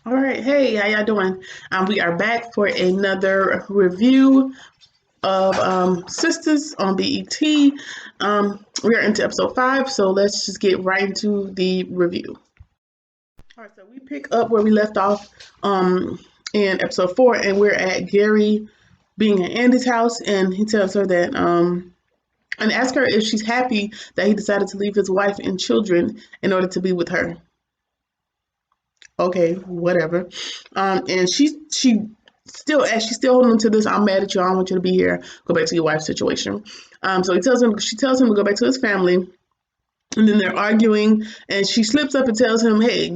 All right, hey, how y'all doing? We are back for another review of Sisters on BET. We are into episode 5, so let's just get right into the review. All right, so we pick up where we left off in episode 4, and we're at Gary being at Andy's house, and he tells her that and asks her if she's happy that he decided to leave his wife and children in order to be with her. Okay, whatever. And she still, as she's still holding on to this, I'm mad at you. I don't want you to be here. Go back to your wife's situation. So she tells him to go back to his family. And then they're arguing, and she slips up and tells him, "Hey,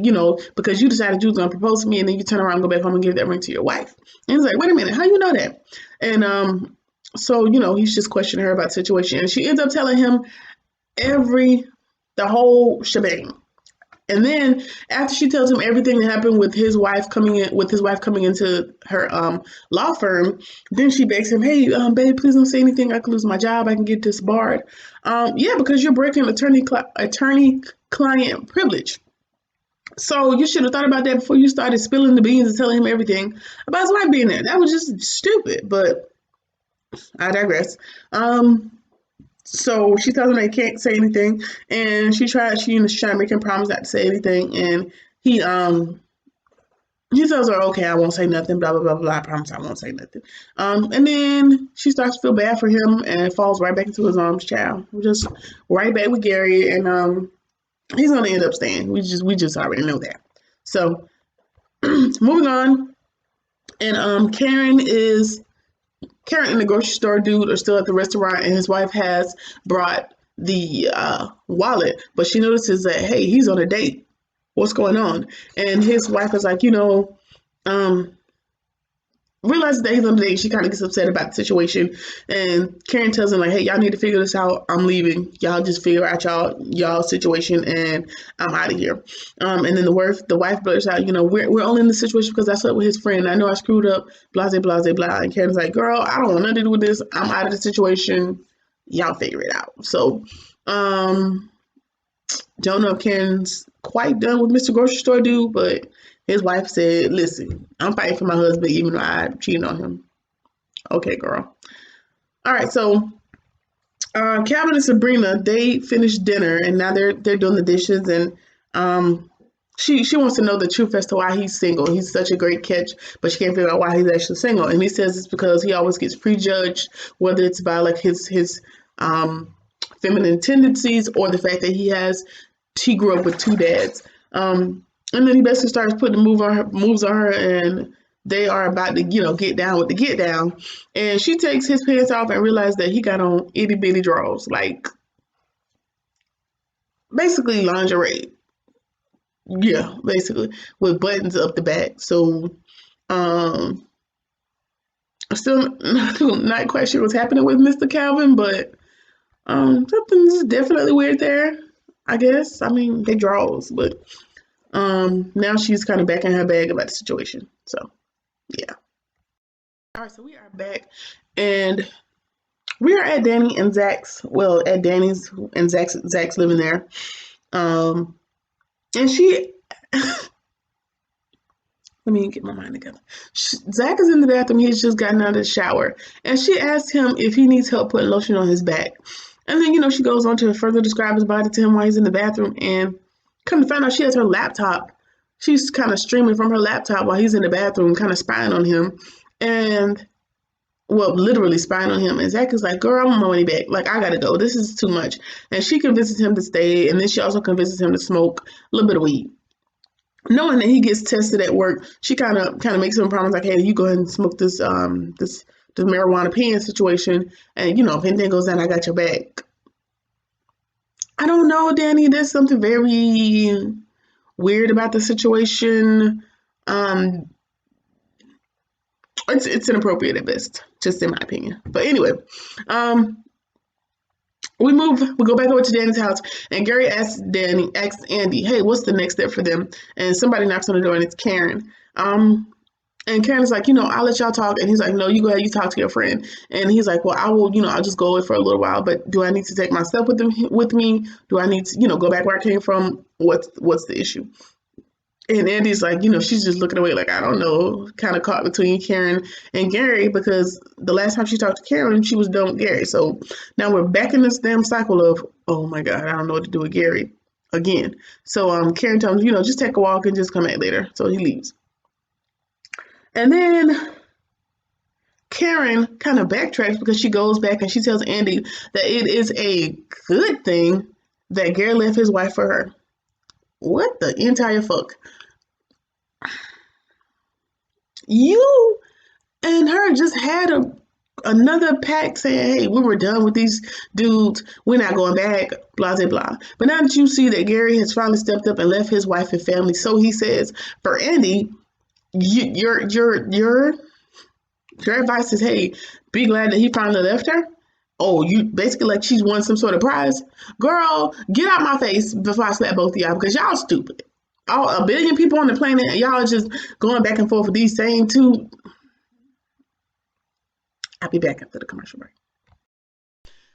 because you decided you was gonna propose to me, and then you turn around and go back home and give that ring to your wife." And he's like, "Wait a minute, how you know that?" And so he's just questioning her about the situation, and she ends up telling him every the whole shebang. And then after she tells him everything that happened with his wife coming into her law firm, then she begs him, "Hey, babe, please don't say anything. I could lose my job. I can get disbarred." Yeah, because you're breaking attorney client privilege. So you should have thought about that before you started spilling the beans and telling him everything about his wife being there. That was just stupid. But I digress. So she tells him they can't say anything, and she's trying to make him promise not to say anything, and he tells her, "Okay, I won't say nothing, blah blah blah blah. I promise I won't say nothing." And then she starts to feel bad for him and falls right back into his arms. Child, just right back with Gary, and he's gonna end up staying. We just already know that. So moving on, and Karen and the grocery store dude are still at the restaurant, and his wife has brought the wallet, but she notices that, hey, he's on a date. What's going on? And his wife is like, um, realizes that he's on a date. She kind of gets upset about the situation, and Karen tells him like, "Hey, y'all need to figure this out. I'm leaving. Y'all just figure out y'all situation, and I'm out of here." And then the wife blurts out, we're only in this situation because I slept with his friend. I know I screwed up. Blah blah blah blah. And Karen's like, "Girl, I don't want nothing to do with this. I'm out of the situation. Y'all figure it out." So, um, don't know if Karen's quite done with Mr. Grocery Store dude, but his wife said, "Listen, I'm fighting for my husband even though I cheated on him." Okay, girl. All right, so Calvin and Sabrina, they finished dinner and now they're doing the dishes, and um she wants to know the truth as to why he's single. He's such a great catch, but she can't figure out why he's actually single. And he says it's because he always gets prejudged, whether it's by like his um feminine tendencies or the fact that he grew up with two dads. And then he basically starts putting moves on her, and they are about to, get down with the get down. And she takes his pants off and realizes that he got on itty bitty drawers, like basically lingerie. Yeah, basically with buttons up the back. So, um, I'm still not quite sure what's happening with Mr. Calvin, but something's definitely weird there. I guess. I mean, they draws, but now she's kind of back in her bag about the situation. So yeah. All right, so we are back, and we are at Danny and Zach's. Well, at Danny's and Zach's living there. Um, and she. Let me get my mind together. Zach is in the bathroom. He's just gotten out of the shower, and she asked him if he needs help putting lotion on his back. And then she goes on to further describe his body to him while he's in the bathroom, and come to find out she has her laptop. She's kind of streaming from her laptop while he's in the bathroom, kind of spying on him. And well, literally spying on him. And Zach is like, "Girl, I want my money back. Like, I gotta go. This is too much." And she convinces him to stay. And then she also convinces him to smoke a little bit of weed. Knowing that he gets tested at work, she kind of makes him a promise like, "Hey, you go ahead and smoke this marijuana pen situation. And if anything goes down, I got your back." I don't know, Danny. There's something very weird about the situation. Um, it's inappropriate at best, just in my opinion. But anyway, um, we go back over to Danny's house, and Gary asks Andy, "Hey, what's the next step for them?" And somebody knocks on the door, and it's Karen. And Karen is like, "I'll let y'all talk." And he's like, "No, you go ahead, you talk to your friend." And he's like, "Well, I will, I'll just go away for a little while, but do I need to take my stuff with me? Do I need to, go back where I came from? What's the issue?" And Andy's like, she's just looking away, like, I don't know, kind of caught between Karen and Gary, because the last time she talked to Karen, she was done with Gary. So now we're back in this damn cycle of, oh my God, I don't know what to do with Gary again. So Karen tells him, just take a walk and just come back later. So he leaves. And then Karen kind of backtracks because she goes back and she tells Andy that it is a good thing that Gary left his wife for her. What the entire fuck? You and her just had another pact saying, hey, we were done with these dudes. We're not going back, blah, blah, blah. But now that you see that Gary has finally stepped up and left his wife and family, so he says, for Andy, your advice is, hey, be glad that he finally left her. Oh, you basically like she's won some sort of prize. Girl, get out my face before I slap both of y'all, because y'all stupid. All a billion people on the planet, and y'all are just going back and forth with these same two. I'll be back after the commercial break.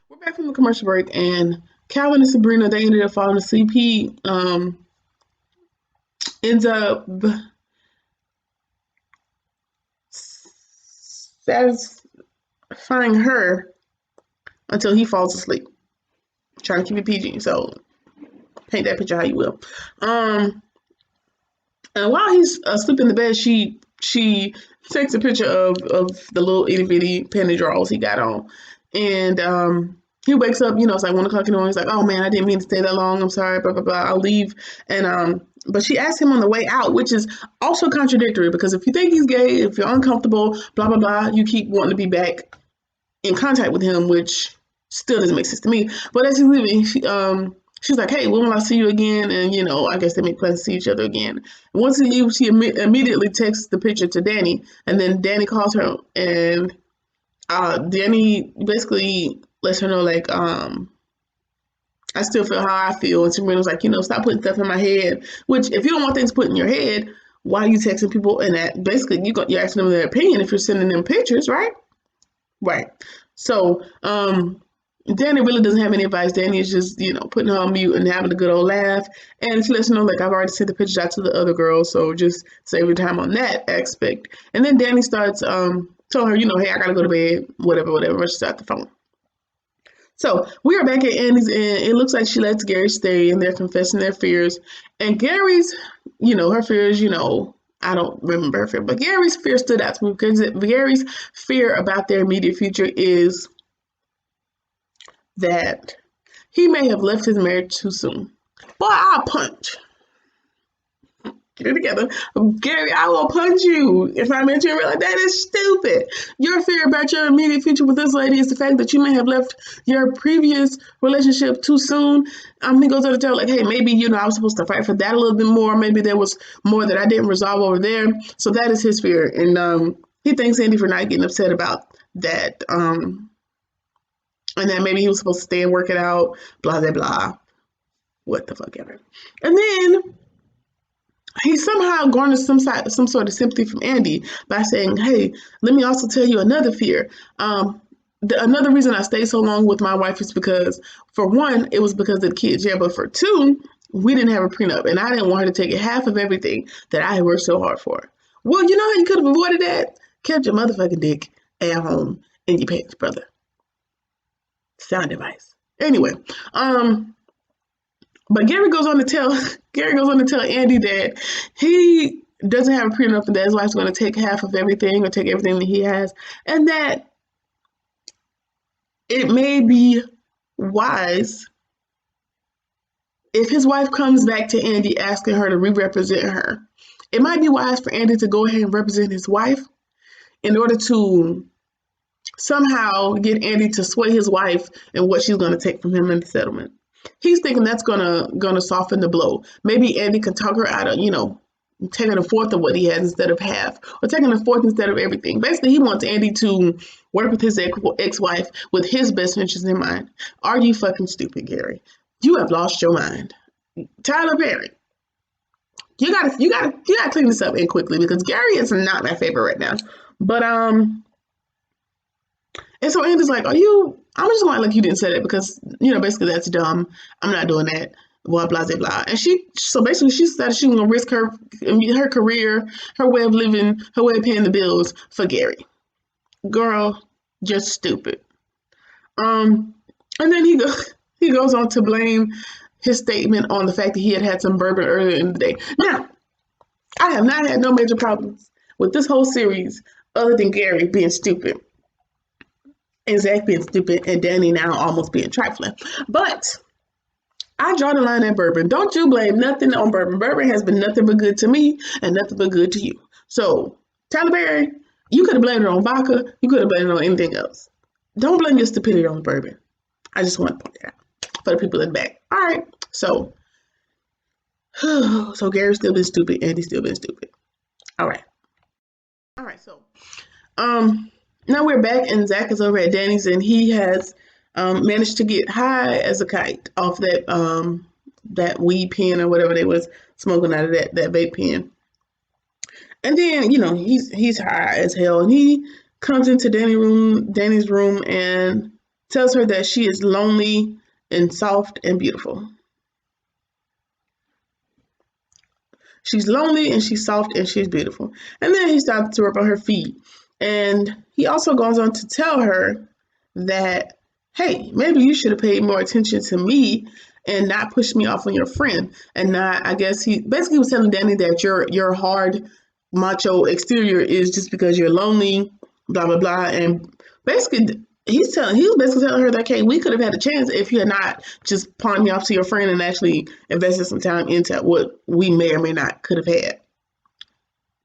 We're back from the commercial break, and Calvin and Sabrina, they ended up falling asleep. He ends up satisfying her until he falls asleep. Trying to keep it PG, so paint that picture how you will. And while he's asleep in the bed, she takes a picture of the little itty bitty penny drawers he got on, and he wakes up. It's like 1 o'clock in the morning. He's like, "Oh man, I didn't mean to stay that long. I'm sorry. Blah blah blah. I'll leave." And but she asks him on the way out, which is also contradictory, because if you think he's gay, if you're uncomfortable, blah blah blah, you keep wanting to be back in contact with him, which still doesn't make sense to me. But as he's leaving, she's like, hey, when will I see you again? And, I guess they make plans to see each other again. And once he leaves, she immediately texts the picture to Danny. And then Danny calls her, and Danny basically lets her know, like, I still feel how I feel. And Sabrina was like, stop putting stuff in my head. Which, if you don't want things put in your head, why are you texting people? And that basically, you're asking them their opinion if you're sending them pictures, right? Right. So, Danny really doesn't have any advice. Danny is just, putting her on mute and having a good old laugh. And she lets her know, like, I've already sent the pictures out to the other girls, so just save your time on that aspect. And then Danny starts telling her, hey, I gotta go to bed, whatever, rushes out the phone. So we are back at Andy's, and it looks like she lets Gary stay, and they're confessing their fears. And Gary's, her fears, I don't remember her fear, but Gary's fear stood out to me, because Gary's fear about their immediate future is that he may have left his marriage too soon. Boy, I'll punch. Get it together. Gary, I will punch you if I met you in real life. That is stupid. Your fear about your immediate future with this lady is the fact that you may have left your previous relationship too soon. He goes on to tell, like, hey, maybe, I was supposed to fight for that a little bit more. Maybe there was more that I didn't resolve over there. So that is his fear. And he thanks Andy for not getting upset about that. And that maybe he was supposed to stay and work it out, blah, blah, blah. What the fuck ever. And then he somehow garners some sort of sympathy from Andy by saying, hey, let me also tell you another fear. Another reason I stayed so long with my wife is because, for one, it was because of the kids. Yeah, but for two, we didn't have a prenup, and I didn't want her to take half of everything that I had worked so hard for. Well, you know how you could have avoided that? Kept your motherfucking dick at home in your pants, brother. Sound advice. Anyway, but Gary goes on to tell Andy that he doesn't have a prenup, and that his wife's going to take half of everything, or take everything that he has, and that it may be wise if his wife comes back to Andy asking her to re-represent her. It might be wise for Andy to go ahead and represent his wife in order to somehow get Andy to sway his wife and what she's going to take from him in the settlement. He's thinking that's gonna soften the blow. Maybe Andy can talk her out of, taking a fourth of what he has instead of half, or taking a fourth instead of everything. Basically, he wants Andy to work with his ex-wife with his best interests in mind. Are you fucking stupid, Gary? You have lost your mind. Tyler Perry, you gotta clean this up and quickly, because Gary is not my favorite right now. But and so Andy's like, I'm just going to act like you didn't say that, because, basically that's dumb. I'm not doing that. blah blah blah blah. And so basically she decided she was gonna risk her career, her way of living, her way of paying the bills for Gary. Girl, just stupid. And then he goes on to blame his statement on the fact that he had some bourbon earlier in the day. Now, I have not had no major problems with this whole series other than Gary being stupid and Zach being stupid and Danny now almost being trifling. But I draw the line at bourbon. Don't you blame nothing on bourbon. Bourbon has been nothing but good to me and nothing but good to you. So, Tyler Perry, you could have blamed it on vodka. You could have blamed it on anything else. Don't blame your stupidity on bourbon. I just want to point that out for the people in the back. All right. So Gary's still been stupid. Andy's still been stupid. All right. All right. So, now we're back and Zach is over at Danny's and he has managed to get high as a kite off that weed pen or whatever they was smoking out of that vape pen. And then, he's high as hell and he comes into Danny's room and tells her that she is lonely and soft and beautiful. She's lonely and she's soft and she's beautiful. And then he starts to rub on her feet. And he also goes on to tell her that, hey, maybe you should have paid more attention to me and not pushed me off on your friend. And not, I guess he basically was telling Danny that your hard macho exterior is just because you're lonely, blah, blah, blah. And basically, he was basically telling her that, okay, we could have had a chance if you had not just pawned me off to your friend and actually invested some time into what we may or may not could have had.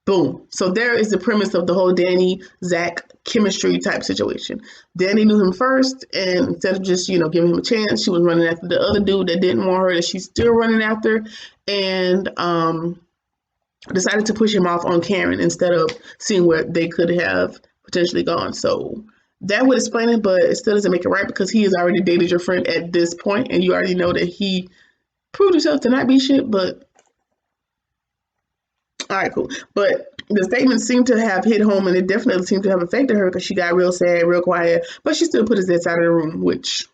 Boom. So there is the premise of the whole Danny, Zach chemistry type situation. Danny knew him first, and instead of just, giving him a chance, she was running after the other dude that didn't want her, that she's still running after, and decided to push him off on Karen instead of seeing where they could have potentially gone. So that would explain it, but it still doesn't make it right because he has already dated your friend at this point, and you already know that he proved himself to not be shit, but all right, cool. But the statement seemed to have hit home, and it definitely seemed to have affected her because she got real sad, real quiet, but she still put his ass out of the room, which,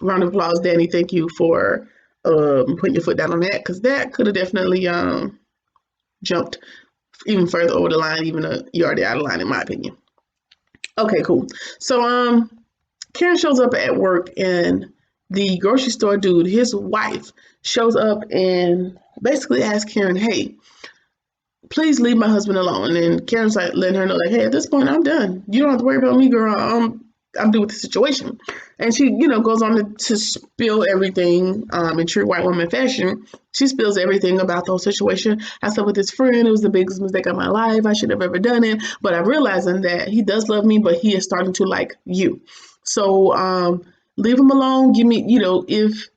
round of applause, Danny. Thank you for putting your foot down on that because that could have definitely jumped even further over the line, even though you're already out of line, in my opinion. Okay, cool. So Karen shows up at work, and the grocery store dude, his wife, shows up and basically asks Karen, hey, please leave my husband alone. And Karen's like letting her know, like, hey, at this point, I'm done. You don't have to worry about me, girl. I'm done with the situation. And she, goes on to spill everything in true white woman fashion. She spills everything about the whole situation. I slept with his friend. It was the biggest mistake of my life. I should have ever done it. But I'm realizing that he does love me, but he is starting to like you. So leave him alone. Give me, if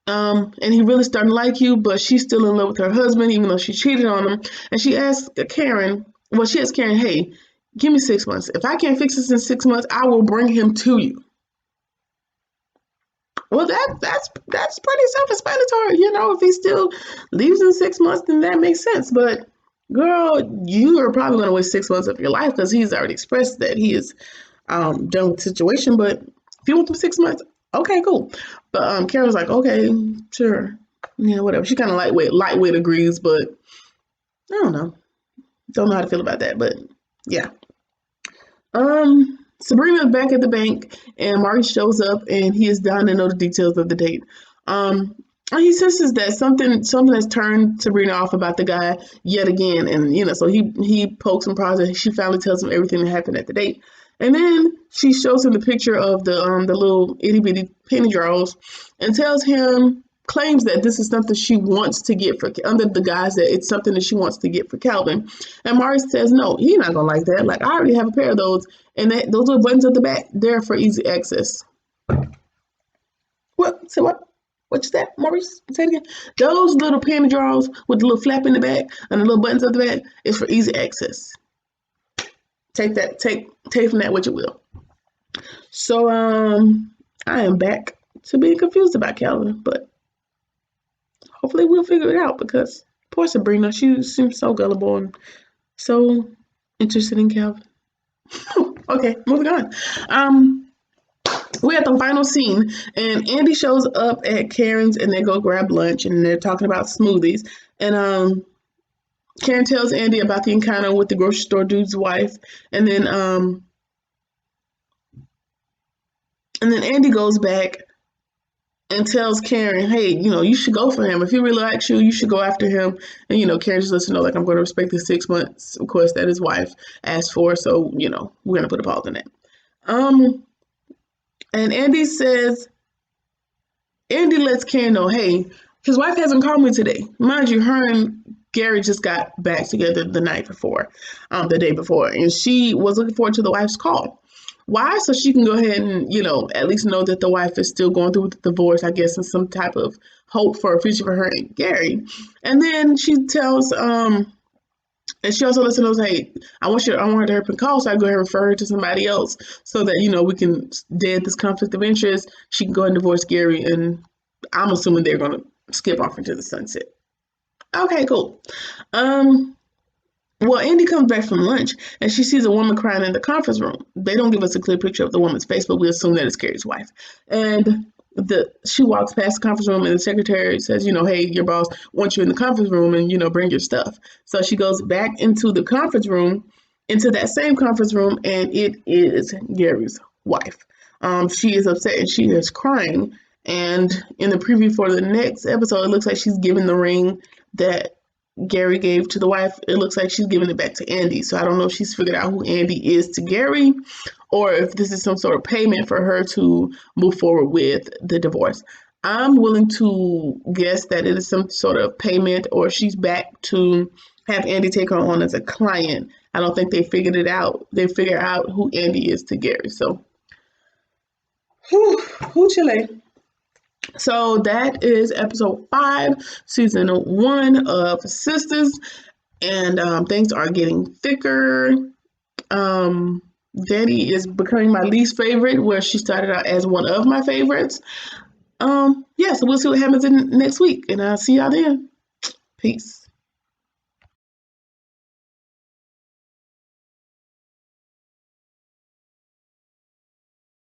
and he really starting to like you, but she's still in love with her husband, even though she cheated on him. And she asked Karen, hey, give me 6 months. If I can't fix this in 6 months, I will bring him to you. Well, that's pretty self-explanatory. If he still leaves in 6 months, then that makes sense. But girl, you are probably going to waste 6 months of your life because he's already expressed that he is done with the situation. But if you want them 6 months, okay, cool. But Karen was like, okay, sure. Yeah, whatever. She kind of lightweight agrees, but I don't know. Don't know how to feel about that, but yeah. Sabrina's back at the bank, and Marty shows up, and he is dying to know the details of the date. And he senses that something has turned Sabrina off about the guy yet again, and so he pokes and prods, and she finally tells him everything that happened at the date. And then she shows him the picture of the little itty bitty penny drawers, and claims that this is something she wants to get for, under the guise that it's something that she wants to get for Calvin. And Mari says, no, he's not gonna like that. Like, I already have a pair of those, and those little buttons at the back, they're for easy access. What? Say what? What's that, Maurice? Say it again. Those little penny drawers with the little flap in the back and the little buttons at the back is for easy access. Take from that what you will. So I am back to being confused about Calvin, but hopefully we'll figure it out because poor Sabrina, she seems so gullible and so interested in Calvin. Okay, moving on. we're at the final scene, and Andy shows up at Karen's, and they go grab lunch, and they're talking about smoothies. And Karen tells Andy about the encounter with the grocery store dude's wife, and then Andy goes back and tells Karen, hey, you should go for him. If he really likes you, you should go after him. And, Karen just lets him know, like, I'm going to respect the 6 months, of course, that his wife asked for. So, we're going to put a pause on that. And Andy lets Karen know, hey, his wife hasn't called me today. Mind you, her and Gary just got back together the day before. And she was looking forward to the wife's call. Why? So she can go ahead and, at least know that the wife is still going through with the divorce, I guess, and some type of hope for a future for her and Gary. And then she tells, and she also lets her know, hey, I want her to hurry up and call, so I go ahead and refer her to somebody else so that, we can dead this conflict of interest. She can go ahead and divorce Gary, and I'm assuming they're going to skip off into the sunset. Okay, cool. Well, Andy comes back from lunch, and she sees a woman crying in the conference room. They don't give us a clear picture of the woman's face, but we assume that it's Gary's wife. And she walks past the conference room, and the secretary says, hey, your boss wants you in the conference room, and, bring your stuff. So she goes back into the conference room, into that same conference room, and it is Gary's wife. She is upset, and she is crying. And in the preview for the next episode, it looks like she's giving the ring that Gary gave to the wife. It looks like she's giving it back to Andy. So I don't know if she's figured out who Andy is to Gary, or if this is some sort of payment for her to move forward with the divorce. I'm willing to guess that it is some sort of payment, or she's back to have Andy take her on as a client. I don't think they figured it out. They figure out who Andy is to Gary. So, who Chile. So that is episode 5, season 1 of SISTAS, and things are getting thicker. Danny is becoming my least favorite, where she started out as one of my favorites. So we'll see what happens in next week, and I'll see y'all then. Peace.